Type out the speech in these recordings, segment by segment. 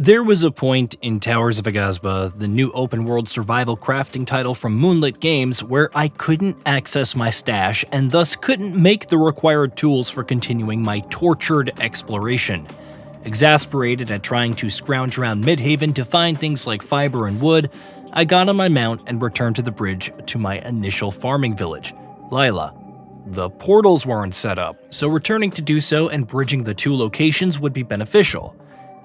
There was a point in Towers of Aghasba, the new open-world survival crafting title from Moonlit Games, where I couldn't access my stash and thus couldn't make the required tools for continuing my tortured exploration. Exasperated at trying to scrounge around Midhaven to find things like fiber and wood, I got on my mount and returned to the bridge to my initial farming village, Lila. The portals weren't set up, so returning to do so and bridging the two locations would be beneficial.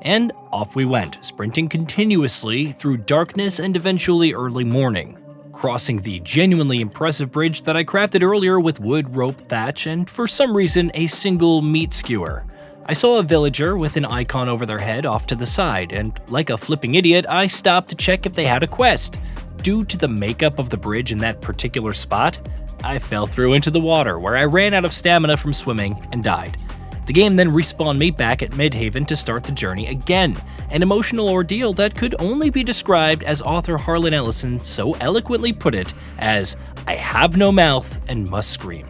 And off we went, sprinting continuously through darkness and eventually early morning, crossing the genuinely impressive bridge that I crafted earlier with wood, rope, thatch, and for some reason a single meat skewer. I saw a villager with an icon over their head off to the side, and like a flipping idiot, I stopped to check if they had a quest. Due to the makeup of the bridge in that particular spot, I fell through into the water where I ran out of stamina from swimming and died. The game then respawned me back at Midhaven to start the journey again, an emotional ordeal that could only be described as author Harlan Ellison so eloquently put it as, "I have no mouth and must scream."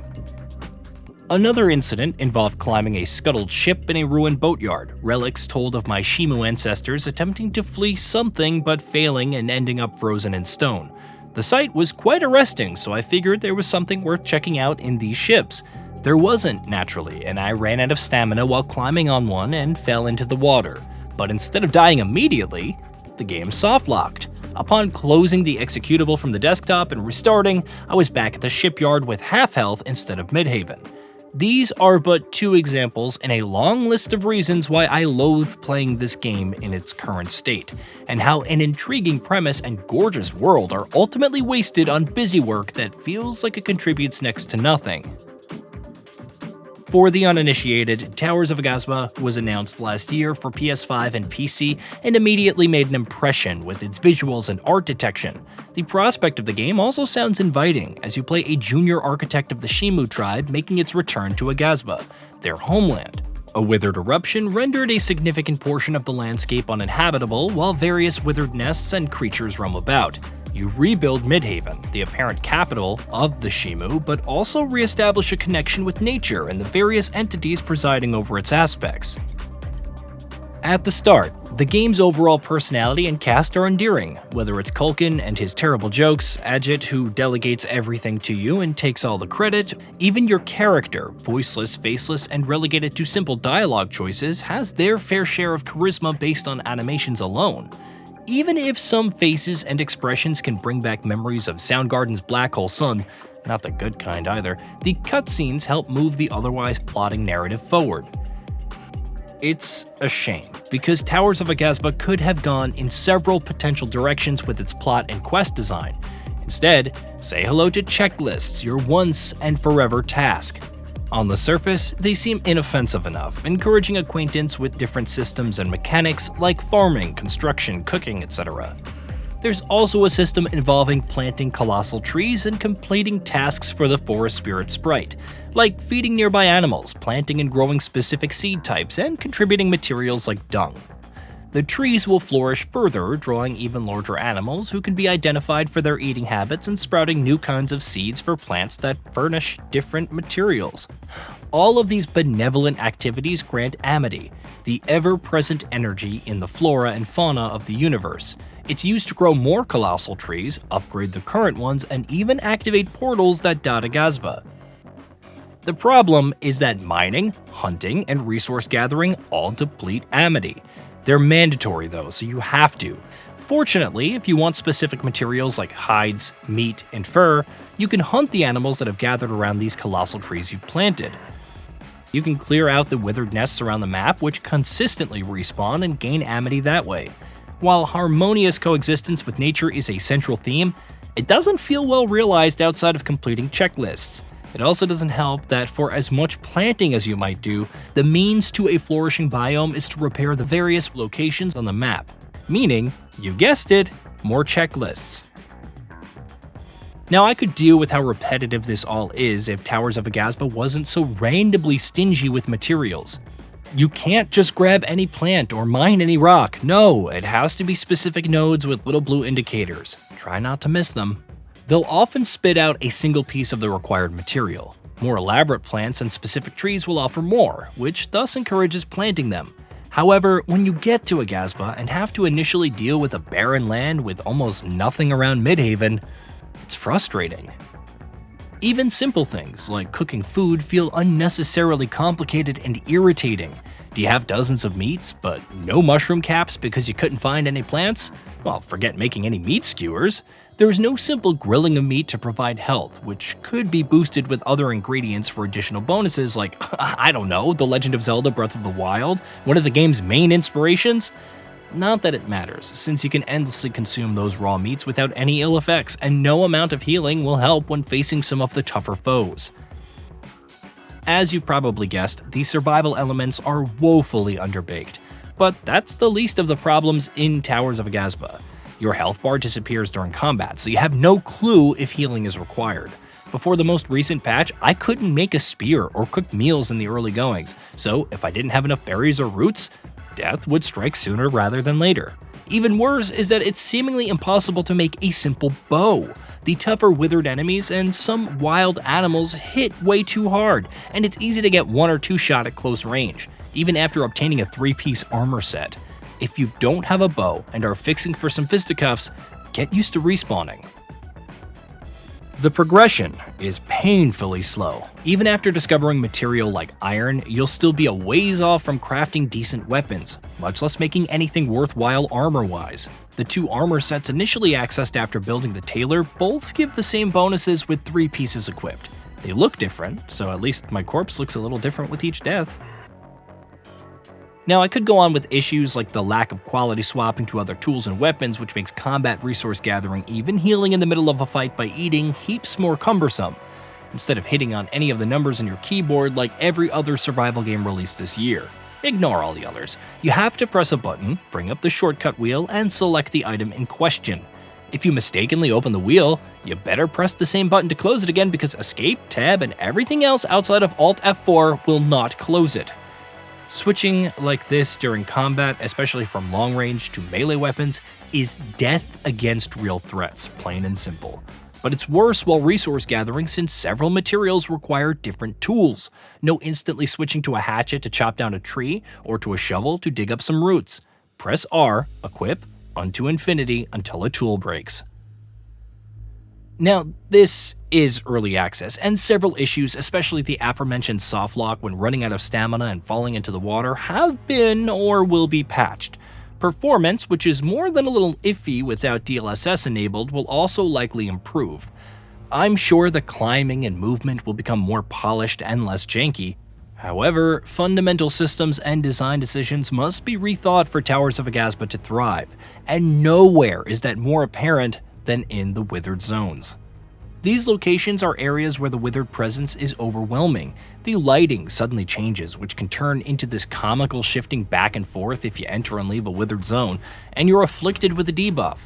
Another incident involved climbing a scuttled ship in a ruined boatyard, relics told of my Shimu ancestors attempting to flee something but failing and ending up frozen in stone. The sight was quite arresting, so I figured there was something worth checking out in these ships. There wasn't, naturally, and I ran out of stamina while climbing on one and fell into the water. But instead of dying immediately, the game soft-locked. Upon closing the executable from the desktop and restarting, I was back at the shipyard with half health instead of Midhaven. These are but two examples in a long list of reasons why I loathe playing this game in its current state, and how an intriguing premise and gorgeous world are ultimately wasted on busy work that feels like it contributes next to nothing. For the uninitiated, Towers of Aghasba was announced last year for PS5 and PC and immediately made an impression with its visuals and art detection. The prospect of the game also sounds inviting, as you play a junior architect of the Shimu tribe making its return to Aghasba, their homeland. A withered eruption rendered a significant portion of the landscape uninhabitable, while various withered nests and creatures roam about. You rebuild Midhaven, the apparent capital of the Shimu, but also re-establish a connection with nature and the various entities presiding over its aspects. At the start, the game's overall personality and cast are endearing, whether it's Culkin and his terrible jokes, Ajit who delegates everything to you and takes all the credit, even your character, voiceless, faceless, and relegated to simple dialogue choices, has their fair share of charisma based on animations alone. Even if some faces and expressions can bring back memories of Soundgarden's Black Hole Sun, not the good kind either, the cutscenes help move the otherwise plotting narrative forward. It's a shame, because Towers of Aghasba could have gone in several potential directions with its plot and quest design. Instead, say hello to checklists, your once and forever task. On the surface, they seem inoffensive enough, encouraging acquaintance with different systems and mechanics like farming, construction, cooking, etc. There's also a system involving planting colossal trees and completing tasks for the forest spirit sprite, like feeding nearby animals, planting and growing specific seed types, and contributing materials like dung. The trees will flourish further, drawing even larger animals who can be identified for their eating habits and sprouting new kinds of seeds for plants that furnish different materials. All of these benevolent activities grant amity, the ever-present energy in the flora and fauna of the universe. It's used to grow more colossal trees, upgrade the current ones, and even activate portals that dot Aghasba. The problem is that mining, hunting, and resource gathering all deplete amity. They're mandatory though, so you have to. Fortunately, if you want specific materials like hides, meat, and fur, you can hunt the animals that have gathered around these colossal trees you've planted. You can clear out the withered nests around the map, which consistently respawn and gain amity that way. While harmonious coexistence with nature is a central theme, it doesn't feel well realized outside of completing checklists. It also doesn't help that for as much planting as you might do, the means to a flourishing biome is to repair the various locations on the map. Meaning, you guessed it, more checklists. Now I could deal with how repetitive this all is if Towers of Aghasba wasn't so randomly stingy with materials. You can't just grab any plant or mine any rock. No, it has to be specific nodes with little blue indicators. Try not to miss them. They'll often spit out a single piece of the required material. More elaborate plants and specific trees will offer more, which thus encourages planting them. However, when you get to Aghasba and have to initially deal with a barren land with almost nothing around Midhaven, it's frustrating. Even simple things like cooking food feel unnecessarily complicated and irritating. Do you have dozens of meats, but no mushroom caps because you couldn't find any plants? Well, forget making any meat skewers. There's no simple grilling of meat to provide health, which could be boosted with other ingredients for additional bonuses like, I don't know, The Legend of Zelda Breath of the Wild, one of the game's main inspirations? Not that it matters, since you can endlessly consume those raw meats without any ill effects, and no amount of healing will help when facing some of the tougher foes. As you've probably guessed, these survival elements are woefully underbaked, but that's the least of the problems in Towers of Aghasba. Your health bar disappears during combat, so you have no clue if healing is required. Before the most recent patch, I couldn't make a spear or cook meals in the early goings, so if I didn't have enough berries or roots, death would strike sooner rather than later. Even worse is that it's seemingly impossible to make a simple bow. The tougher withered enemies and some wild animals hit way too hard, and it's easy to get 1 or 2 shot at close range, even after obtaining a 3-piece armor set. If you don't have a bow and are fixing for some fisticuffs, get used to respawning. The progression is painfully slow. Even after discovering material like iron, you'll still be a ways off from crafting decent weapons, much less making anything worthwhile armor-wise. The 2 armor sets initially accessed after building the tailor both give the same bonuses with 3 pieces equipped. They look different, so at least my corpse looks a little different with each death. Now, I could go on with issues like the lack of quality swapping to other tools and weapons, which makes combat resource gathering, even healing in the middle of a fight by eating, heaps more cumbersome, instead of hitting on any of the numbers on your keyboard like every other survival game released this year. Ignore all the others. You have to press a button, bring up the shortcut wheel, and select the item in question. If you mistakenly open the wheel, you better press the same button to close it again because Escape, Tab, and everything else outside of Alt F4 will not close it. Switching like this during combat, especially from long range to melee weapons, is death against real threats, plain and simple. But it's worse while resource gathering since several materials require different tools. No instantly switching to a hatchet to chop down a tree or to a shovel to dig up some roots. Press R, equip, unto infinity until a tool breaks. Now, this is early access, and several issues, especially the aforementioned soft lock when running out of stamina and falling into the water, have been or will be patched. Performance, which is more than a little iffy without DLSS enabled, will also likely improve. I'm sure the climbing and movement will become more polished and less janky. However, fundamental systems and design decisions must be rethought for Towers of Aghasba to thrive, and nowhere is that more apparent than in the withered zones. These locations are areas where the withered presence is overwhelming. The lighting suddenly changes, which can turn into this comical shifting back and forth if you enter and leave a withered zone, and you're afflicted with a debuff.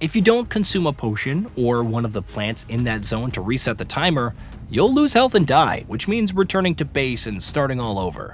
If you don't consume a potion or one of the plants in that zone to reset the timer, you'll lose health and die, which means returning to base and starting all over.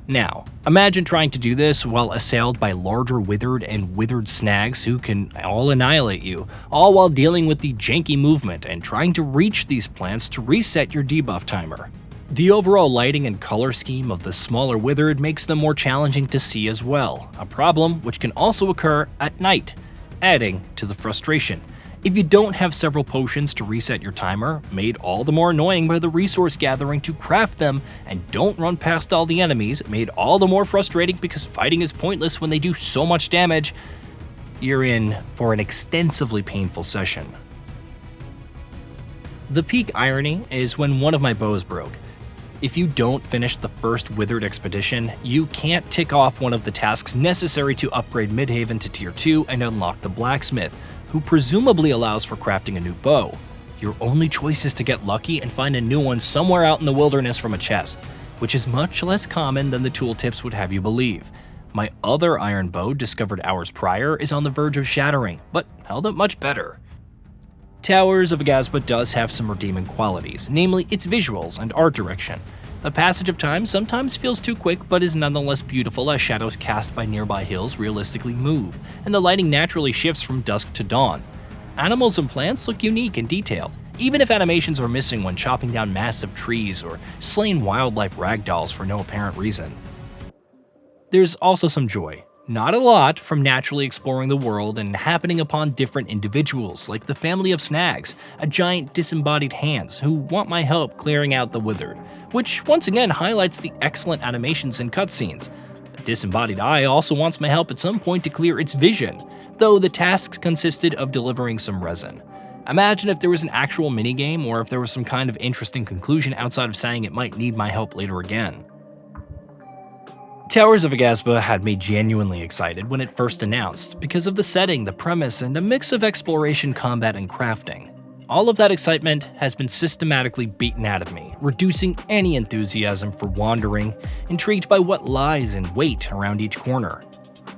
Now, imagine trying to do this while assailed by larger withered and withered snags who can all annihilate you, all while dealing with the janky movement and trying to reach these plants to reset your debuff timer. The overall lighting and color scheme of the smaller withered makes them more challenging to see as well, a problem which can also occur at night, adding to the frustration. If you don't have several potions to reset your timer, made all the more annoying by the resource gathering to craft them, and don't run past all the enemies, made all the more frustrating because fighting is pointless when they do so much damage, you're in for an extensively painful session. The peak irony is when one of my bows broke. If you don't finish the first Withered expedition, you can't tick off one of the tasks necessary to upgrade Midhaven to Tier 2 and unlock the blacksmith, who presumably allows for crafting a new bow. Your only choice is to get lucky and find a new one somewhere out in the wilderness from a chest, which is much less common than the tooltips would have you believe. My other iron bow, discovered hours prior, is on the verge of shattering, but held up much better. Towers of Aghasba does have some redeeming qualities, namely its visuals and art direction. The passage of time sometimes feels too quick, but is nonetheless beautiful as shadows cast by nearby hills realistically move, and the lighting naturally shifts from dusk to dawn. Animals and plants look unique and detailed, even if animations are missing when chopping down massive trees or slaying wildlife ragdolls for no apparent reason. There's also some joy, not a lot, from naturally exploring the world and happening upon different individuals, like the family of Snags, a giant disembodied hands who want my help clearing out the withered, which once again highlights the excellent animations and cutscenes. A disembodied eye also wants my help at some point to clear its vision, though the tasks consisted of delivering some resin. Imagine if there was an actual minigame, or if there was some kind of interesting conclusion outside of saying it might need my help later again. Towers of Aghasba had me genuinely excited when it first announced, because of the setting, the premise, and a mix of exploration, combat, and crafting. All of that excitement has been systematically beaten out of me, reducing any enthusiasm for wandering, intrigued by what lies in wait around each corner.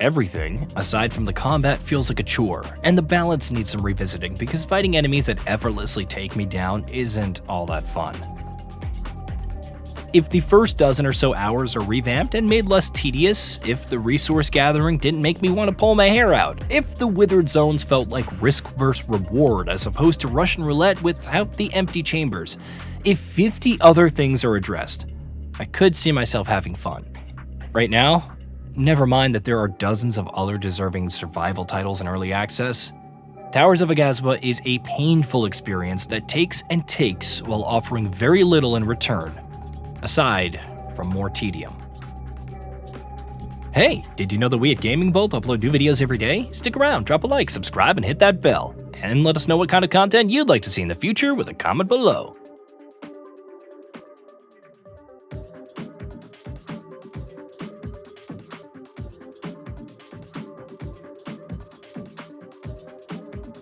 Everything, aside from the combat, feels like a chore, and the balance needs some revisiting because fighting enemies that effortlessly take me down isn't all that fun. If the first dozen or so hours are revamped and made less tedious, if the resource gathering didn't make me want to pull my hair out, if the withered zones felt like risk versus reward as opposed to Russian roulette without the empty chambers, if 50 other things are addressed, I could see myself having fun. Right now, never mind that there are dozens of other deserving survival titles in early access, Towers of Aghasba is a painful experience that takes and takes while offering very little in return, aside from more tedium. Hey, did you know that we at GamingBolt upload new videos every day? Stick around, drop a like, subscribe, and hit that bell. And let us know what kind of content you'd like to see in the future with a comment below.